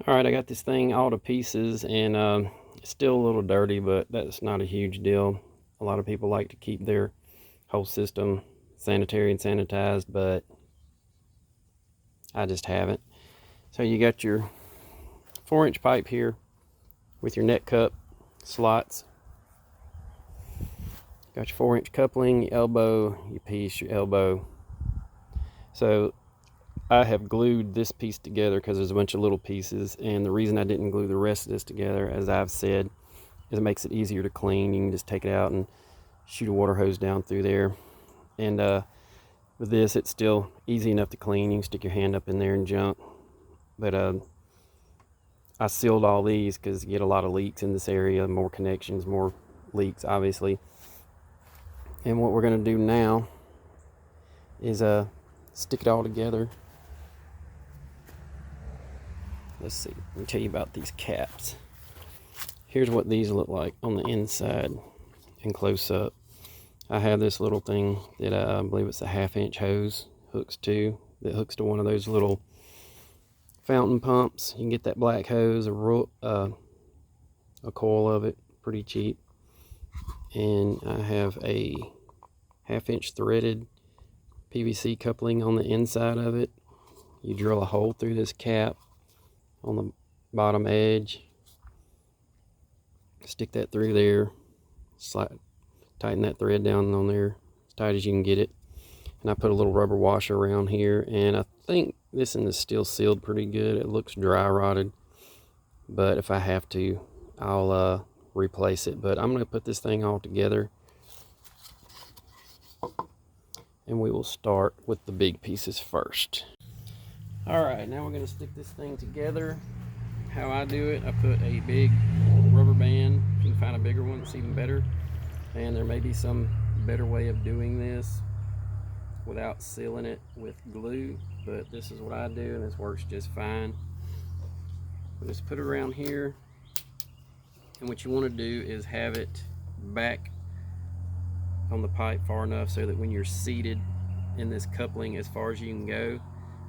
Alright, I got this thing all to pieces, and it's still a little dirty, but that's not a huge deal. A lot of people like to keep their whole system sanitary and sanitized, but I just haven't. So you got your 4-inch pipe here with your net cup slots. Got your 4-inch coupling, your elbow, your piece, your elbow. So I have glued this piece together because there's a bunch of little pieces, and the reason I didn't glue the rest of this together, as I've said, is it makes it easier to clean. You can just take it out and shoot a water hose down through there. And with this, it's still easy enough to clean. You can stick your hand up in there and jump. But I sealed all these because you get a lot of leaks in this area, more connections, more leaks, obviously. And what we're going to do now is stick it all together. Let's see, let me tell you about these caps. Here's what these look like on the inside and close up. I have this little thing that I believe it's a 1/2-inch hose hooks to, that hooks to one of those little fountain pumps. You can get that black hose, a coil of it, pretty cheap. And I have a 1/2-inch threaded PVC coupling on the inside of it. You drill a hole through this cap on the bottom edge, stick that through there, tighten that thread down on there as tight as you can get it. And I put a little rubber washer around here, and I think this one is still sealed pretty good. It looks dry rotted, but if I have to, I'll replace it. But I'm going to put this thing all together, and we will start with the big pieces first. Alright, now we're going to stick this thing together. How I do it, I put a big rubber band. If you can find a bigger one, it's even better. And there may be some better way of doing this without sealing it with glue, but this is what I do, and this works just fine. We'll just put it around here, and what you want to do is have it back on the pipe far enough so that when you're seated in this coupling as far as you can go,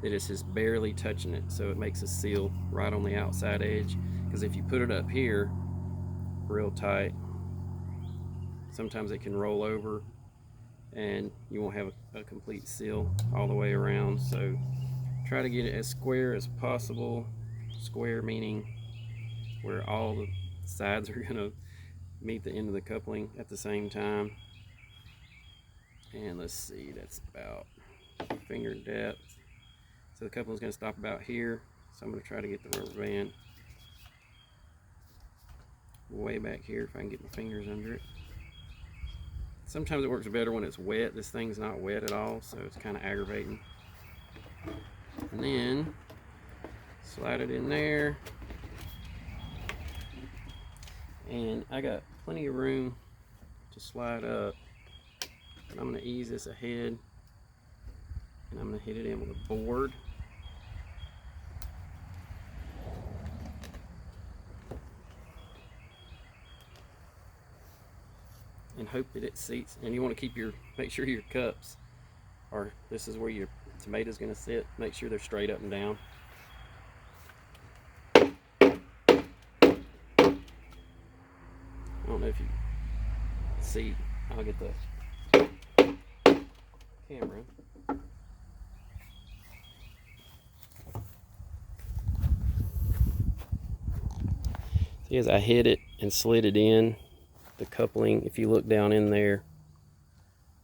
that it's just barely touching it, so it makes a seal right on the outside edge. Because if you put it up here real tight, sometimes it can roll over and you won't have a complete seal all the way around. So try to get it as square as possible. Square meaning where all the sides are going to meet the end of the coupling at the same time. And let's see, that's about finger depth. So the coupling is going to stop about here. So I'm going to try to get the rubber band way back here if I can get my fingers under it. Sometimes it works better when it's wet. This thing's not wet at all, so it's kind of aggravating. And then slide it in there. And I got plenty of room to slide up. But I'm going to ease this ahead, and I'm going to hit it in with a board. And hope that it seats. And you want to keep make sure your cups are, this is where your tomato's going to sit. Make sure they're straight up and down. I don't know if you see, I'll get the camera. See, as I hit it and slid it in, the coupling, if you look down in there,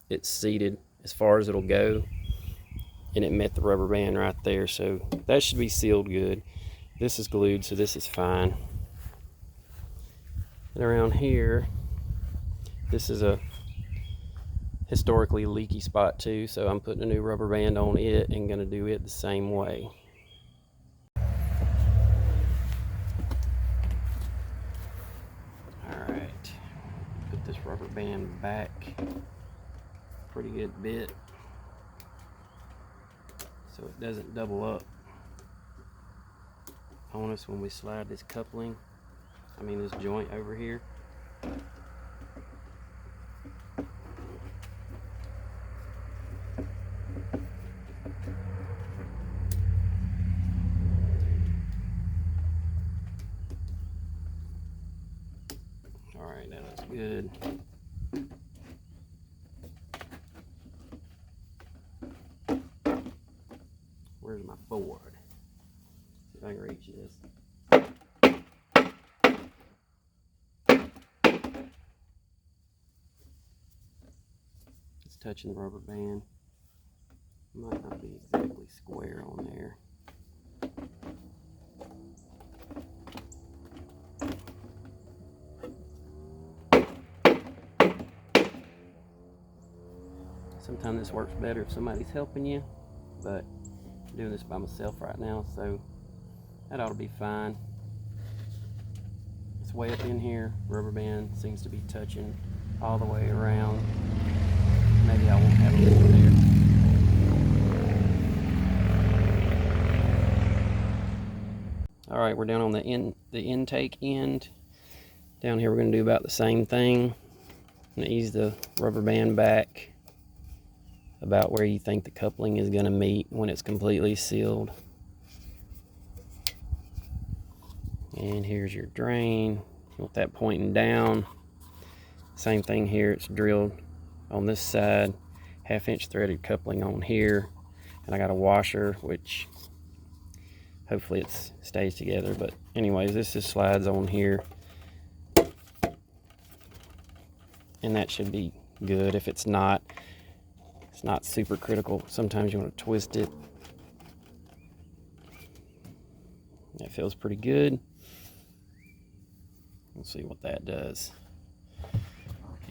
it's seated as far as it'll go, and it met the rubber band right there, so that should be sealed good. This is glued, so this is fine. And around here, this is a historically leaky spot too, so I'm putting a new rubber band on it and going to do it the same way. Alright, put this rubber band back pretty good bit so it doesn't double up on us when we slide this coupling, this joint over here. good. Where's my board? See if I can reach this. It's touching the rubber band. Might not be exactly square on there. Sometimes this works better if somebody's helping you, but I'm doing this by myself right now, so that ought to be fine. It's way up in here. Rubber band seems to be touching all the way around. Maybe I won't have a leak there. All right, we're down on the intake end. Down here, we're going to do about the same thing. I'm going to ease the rubber band back about where you think the coupling is going to meet when it's completely sealed. And here's your drain. You want that pointing down. Same thing here, it's drilled on this side, 1/2 inch threaded coupling on here, and I got a washer which hopefully it stays together, but anyways, this just slides on here and that should be good. If it's not super critical. Sometimes you want to twist it. That feels pretty good. Let's see what that does.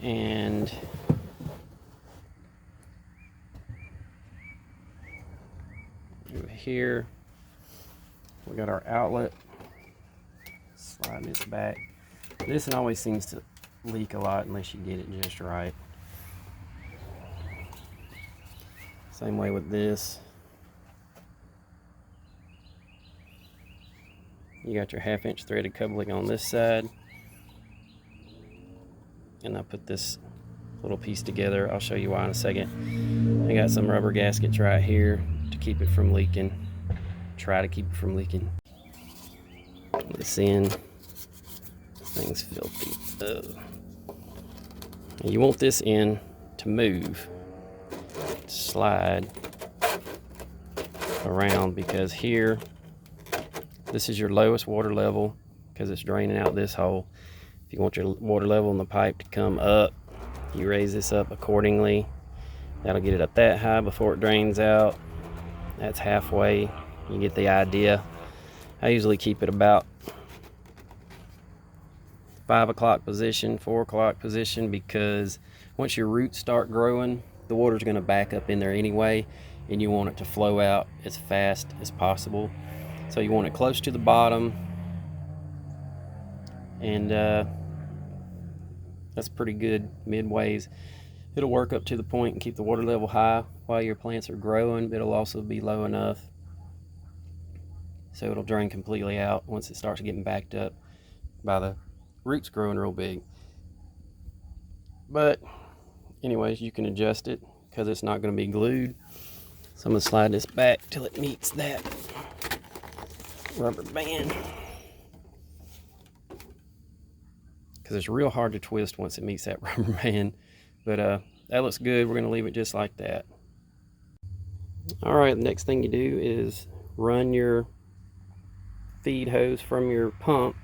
And over here, we got our outlet. Slide this back. This one always seems to leak a lot unless you get it just right. Same way with this. You got your 1/2 inch threaded coupling on this side. And I put this little piece together. I'll show you why in a second. I got some rubber gaskets right here to keep it from leaking. Try to keep it from leaking. Put this in. This thing's filthy. You want this in to move. Slide around, because here this is your lowest water level because it's draining out this hole. If you want your water level in the pipe to come up, you raise this up accordingly. That'll get it up that high before it drains out. That's halfway. You get the idea. I usually keep it about 5 o'clock position, 4 o'clock position, because once your roots start growing, the water's going to back up in there anyway, and you want it to flow out as fast as possible. So you want it close to the bottom, and that's pretty good midways. It'll work up to the point and keep the water level high while your plants are growing, but it'll also be low enough so it'll drain completely out once it starts getting backed up by the roots growing real big. But anyways, you can adjust it because it's not going to be glued. So I'm going to slide this back till it meets that rubber band, because it's real hard to twist once it meets that rubber band. But that looks good. We're going to leave it just like that. All right, the next thing you do is run your feed hose from your pump.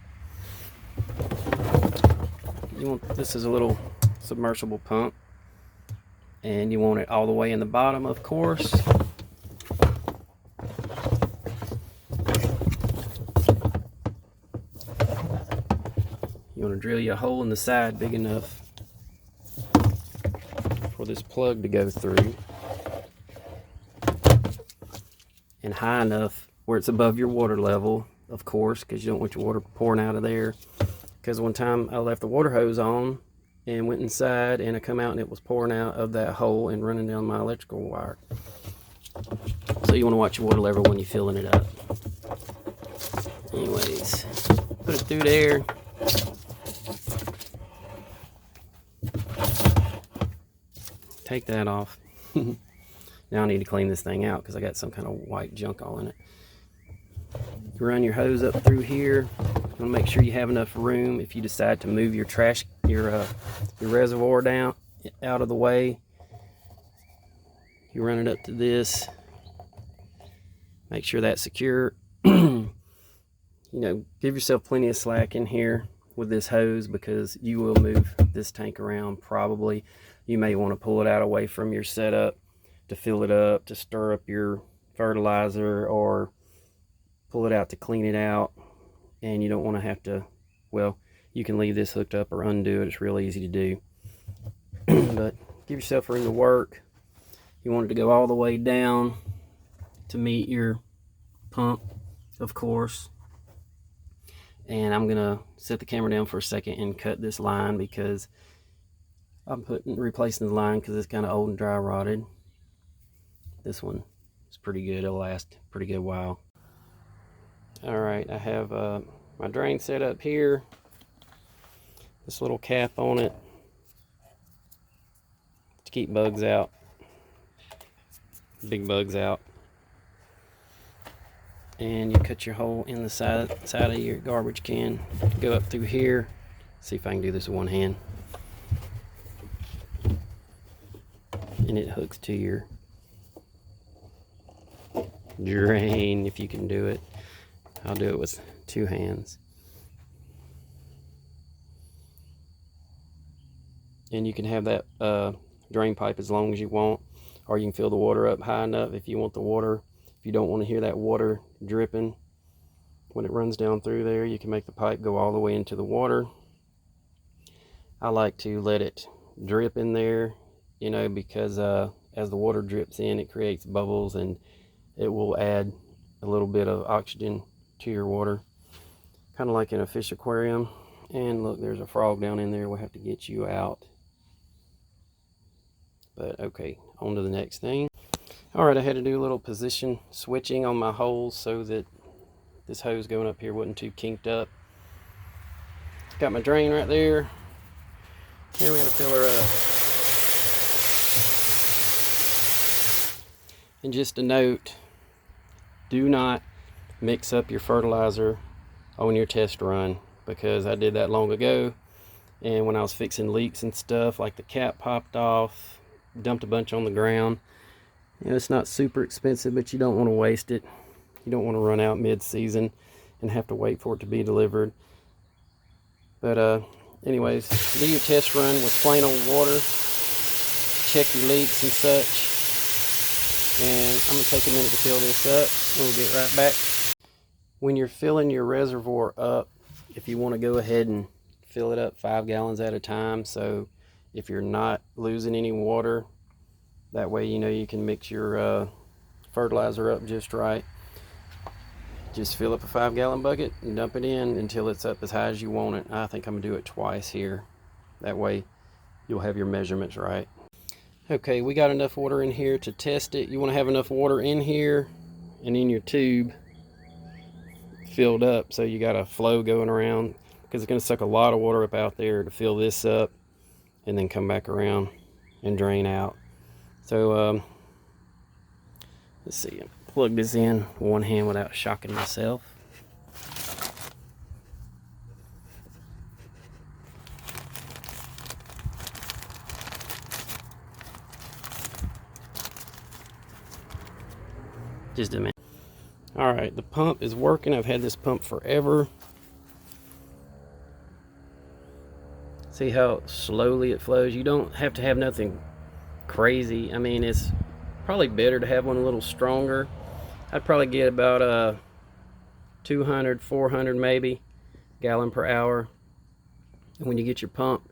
This is a little submersible pump, and you want it all the way in the bottom, of course. You want to drill you a hole in the side big enough for this plug to go through, and high enough where it's above your water level, of course, because you don't want your water pouring out of there. Because one time I left the water hose on and went inside, and I come out and it was pouring out of that hole and running down my electrical wire. So you want to watch your water level when you're filling it up. Anyways, put it through there. Take that off. Now I need to clean this thing out because I got some kind of white junk all in it. You run your hose up through here. You want to make sure you have enough room if you decide to move your your reservoir down out of the way. You run it up to this. Make sure that's secure. You know, give yourself plenty of slack in here with this hose, because you will move this tank around probably. You may want to pull it out away from your setup to fill it up, to stir up your fertilizer, or pull it out to clean it out. And you don't want to have to, well, you can leave this hooked up or undo it. It's real easy to do. But give yourself room to work. You want it to go all the way down to meet your pump, of course. And I'm gonna set the camera down for a second and cut this line, because I'm replacing the line because it's kind of old and dry rotted. This one is pretty good. It'll last a pretty good while. All right, I have my drain set up here. This little cap on it to keep bugs out, big bugs out. And you cut your hole in the side of your garbage can. Go up through here. See if I can do this with one hand. And it hooks to your drain if you can do it. I'll do it with two hands. And you can have that drain pipe as long as you want, or you can fill the water up high enough if you want the water. If you don't want to hear that water dripping when it runs down through there, you can make the pipe go all the way into the water. I like to let it drip in there, you know, because as the water drips in, it creates bubbles and it will add a little bit of oxygen to your water, kind of like in a fish aquarium. And look, there's a frog down in there. We'll have to get you out. But okay, on to the next thing. All right, I had to do a little position switching on my holes so that this hose going up here wasn't too kinked up. Got my drain right there. And we're gonna fill her up. And just a note, do not mix up your fertilizer on your test run, because I did that long ago. And when I was fixing leaks and stuff, like the cap popped off, dumped a bunch on the ground. You know, it's not super expensive, but you don't want to waste it. You don't want to run out mid-season and have to wait for it to be delivered. But anyways, do your test run with plain old water. Check your leaks and such. And I'm going to take a minute to fill this up, and we'll get right back. When you're filling your reservoir up, if you want to go ahead and fill it up 5 gallons at a time, so if you're not losing any water, that way you know you can mix your fertilizer up just right. Just fill up a 5-gallon bucket and dump it in until it's up as high as you want it. I think I'm gonna do it twice here. That way you'll have your measurements right. Okay, we got enough water in here to test it. You want to have enough water in here and in your tube filled up, so you got a flow going around, because it's going to suck a lot of water up out there to fill this up and then come back around and drain out. So let's see, plug this in one hand without shocking myself. Just a minute. All right, the pump is working. I've had this pump forever. See how slowly it flows? You don't have to have nothing crazy. I mean, it's probably better to have one a little stronger. I'd probably get about 200, 400 maybe gallon per hour. And when you get your pump,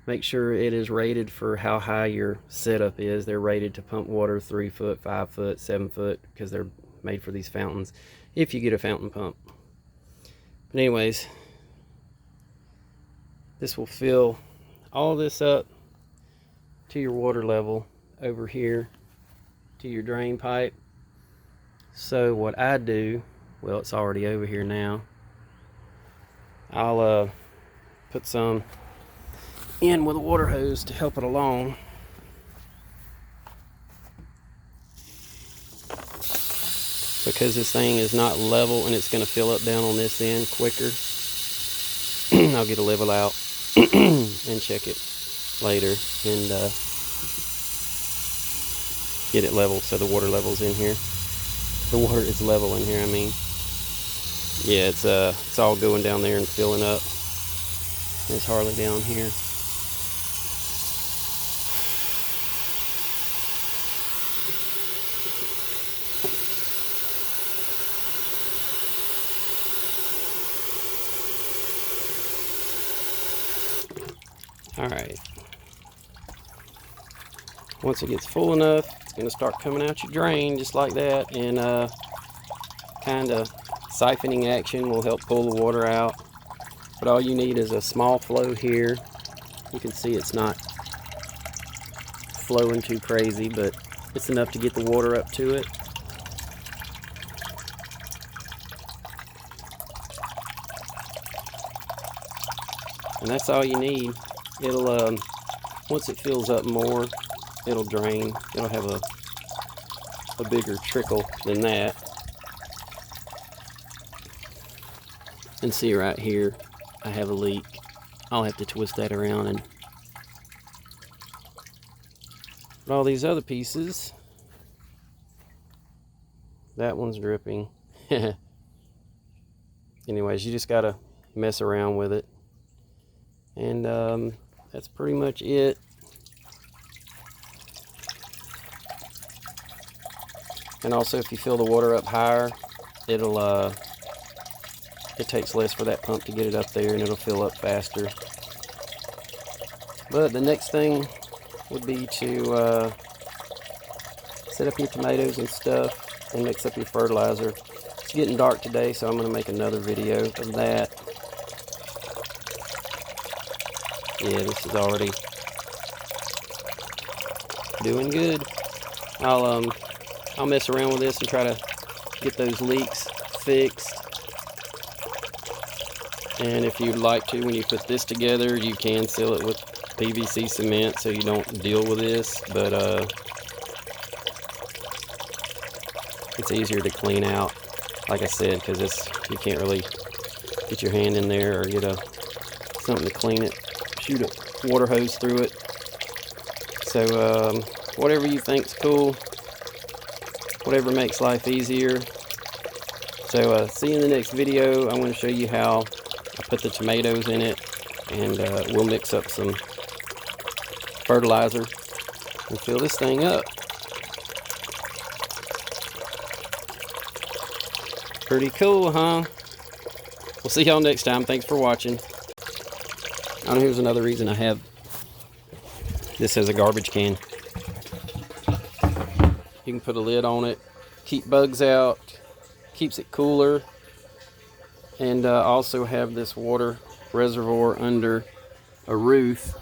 make sure it is rated for how high your setup is. They're rated to pump water 3 foot, 5 foot, 7 foot, because they're made for these fountains, if you get a fountain pump. But anyways, this will fill all this up to your water level over here to your drain pipe. So what I do, well, it's already over here now, I'll put some in with a water hose to help it along. Because this thing is not level and it's going to fill up down on this end quicker. I'll get a level out and check it later and get it leveled so the water level's in here. The water is level in here, I mean. Yeah, it's all going down there and filling up. It's hardly down here. Alright. Once it gets full enough, it's going to start coming out your drain just like that, and kind of siphoning action will help pull the water out. But all you need is a small flow here. You can see it's not flowing too crazy, but it's enough to get the water up to it. And that's all you need. It'll once it fills up more, it'll drain. It'll have a bigger trickle than that. And see right here, I have a leak. I'll have to twist that around, and but all these other pieces, that one's dripping. Anyways, you just gotta mess around with it, and that's pretty much it. And also, if you fill the water up higher, it'll it takes less for that pump to get it up there, and it'll fill up faster. But the next thing would be to set up your tomatoes and stuff and mix up your fertilizer. It's getting dark today, so I'm going to make another video of that. Yeah, this is already doing good. I'll mess around with this and try to get those leaks fixed. And if you'd like to, when you put this together, you can seal it with PVC cement so you don't deal with this, but it's easier to clean out, like I said, because you can't really get your hand in there or get something to clean it, shoot a water hose through it. So whatever you think's cool, whatever makes life easier. So see you in the next video. I'm going to show you how I put the tomatoes in it, and we'll mix up some fertilizer and fill this thing up. Pretty cool, huh? We'll see y'all next time. Thanks for watching. Oh, here's another reason I have this as a garbage can. You can put a lid on it, keep bugs out, keeps it cooler, and also have this water reservoir under a roof,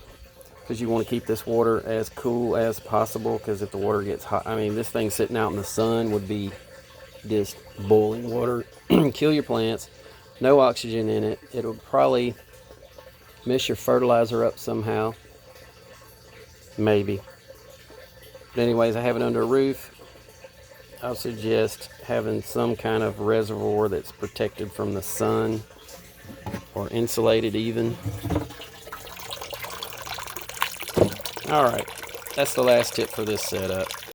because you want to keep this water as cool as possible, because if the water gets hot, I mean, this thing sitting out in the sun would be just boiling water. Kill your plants. No oxygen in it. It'll probably mess your fertilizer up somehow, maybe. But anyways, I have it under a roof. I would suggest having some kind of reservoir that's protected from the sun, or insulated even. Alright, that's the last tip for this setup.